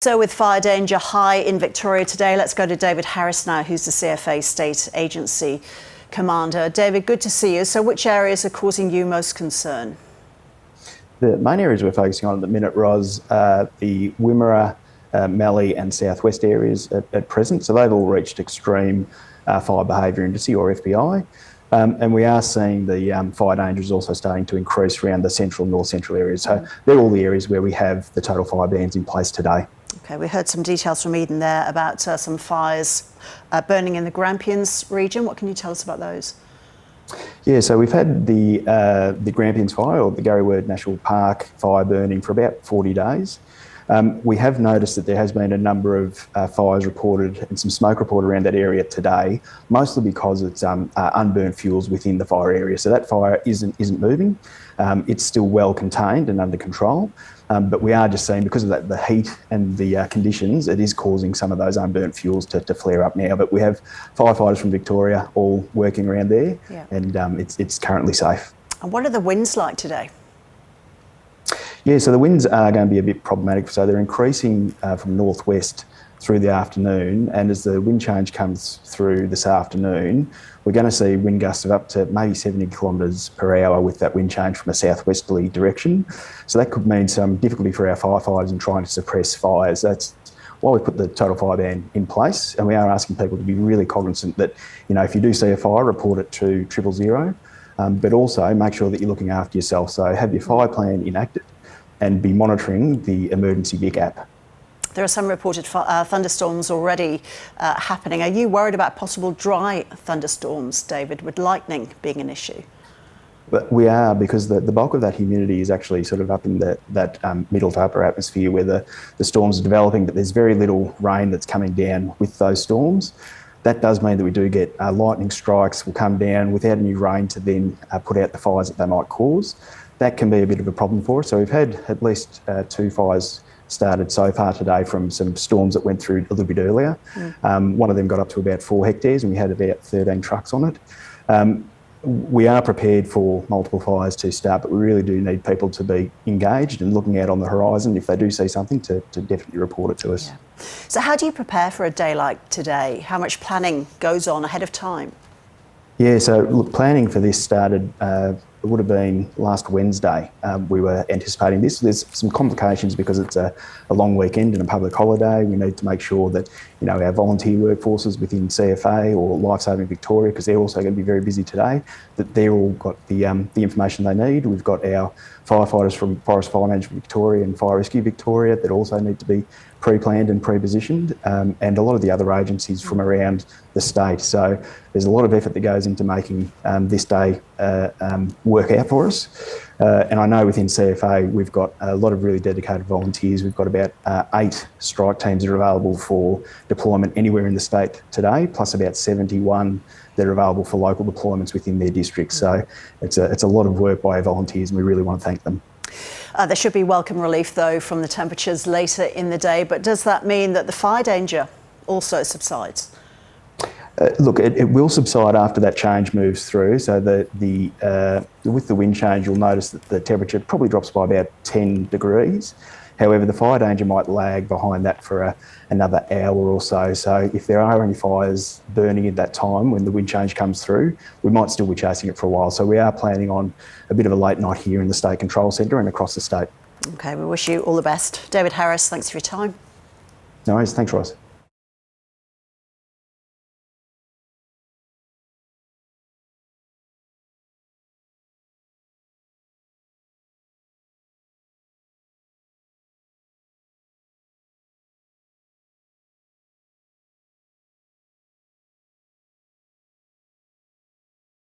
So with fire danger high in Victoria today, let's go to David Harris now, who's the CFA State Agency Commander. David, good to see you. So which areas are causing you most concern? The main areas we're focusing on at the minute, Ros, the Wimmera, Mallee and southwest areas at present. So they've all reached extreme fire behaviour indice, or FBI. And we are seeing the fire danger is also starting to increase around the central and north central areas. So they're all the areas where we have the total fire bans in place today. Okay, we heard some details from Eden there about some fires burning in the Grampians region. What can you tell us about those? Yeah, so we've had the Grampians fire, or the Garryword National Park fire, burning for about 40 days. We have noticed that there has been a number of fires reported and some smoke reported around that area today, mostly because it's unburnt fuels within the fire area. So that fire isn't moving. It's still well contained and under control. But we are just seeing, because of that, the heat and the conditions, it is causing some of those unburnt fuels to flare up now. But we have firefighters from Victoria all working around there, and it's currently safe. And what are the winds like today? Yeah, so the winds are going to be a bit problematic. So they're increasing from northwest through the afternoon, and as the wind change comes through this afternoon, we're going to see wind gusts of up to maybe 70 kilometres per hour with that wind change from a southwesterly direction. So that could mean some difficulty for our firefighters in trying to suppress fires. That's why we put the total fire ban in place, and we are asking people to be really cognisant that, you know, if you do see a fire, report it to 000, but also make sure that you're looking after yourself. So have your fire plan enacted and be monitoring the emergency Vic app. There are some reported thunderstorms already happening. Are you worried about possible dry thunderstorms, David, with lightning being an issue? But we are, because the bulk of that humidity is actually sort of up in that middle to upper atmosphere where the storms are developing, but there's very little rain that's coming down with those storms. That does mean that we do get lightning strikes will come down without any rain to then put out the fires that they might cause. That can be a bit of a problem for us. So we've had at least 2 fires started so far today from some storms that went through a little bit earlier. One of them got up to about 4 hectares and we had about 13 trucks on it. We are prepared for multiple fires to start, but we really do need people to be engaged and looking out on the horizon. If they do see something, to definitely report it to us. Yeah. So how do you prepare for a day like today? How much planning goes on ahead of time? Yeah, so look, planning for this started, it would have been last Wednesday. We were anticipating this. There's some complications because it's a long weekend and a public holiday. We need to make sure that, you know, our volunteer workforces within CFA or Lifesaving Victoria, because they're also going to be very busy today, that they're all got the information they need. We've got our firefighters from Forest Fire Management Victoria and Fire Rescue Victoria that also need to be pre-planned and pre-positioned, and a lot of the other agencies from around the state. So there's a lot of effort that goes into making this day work out for us. And I know within CFA we've got a lot of really dedicated volunteers. We've got about 8 strike teams that are available for deployment anywhere in the state today, plus about 71 that are available for local deployments within their districts. So it's a lot of work by our volunteers, and we really want to thank them. There should be welcome relief, though, from the temperatures later in the day. But does that mean that the fire danger also subsides? Look, it will subside after that change moves through. So with the wind change, you'll notice that the temperature probably drops by about 10 degrees. However, the fire danger might lag behind that for another hour or so. So if there are any fires burning at that time when the wind change comes through, we might still be chasing it for a while. So we are planning on a bit of a late night here in the State Control Centre and across the state. OK, we wish you all the best. David Harris, thanks for your time. No worries. Thanks, Ross.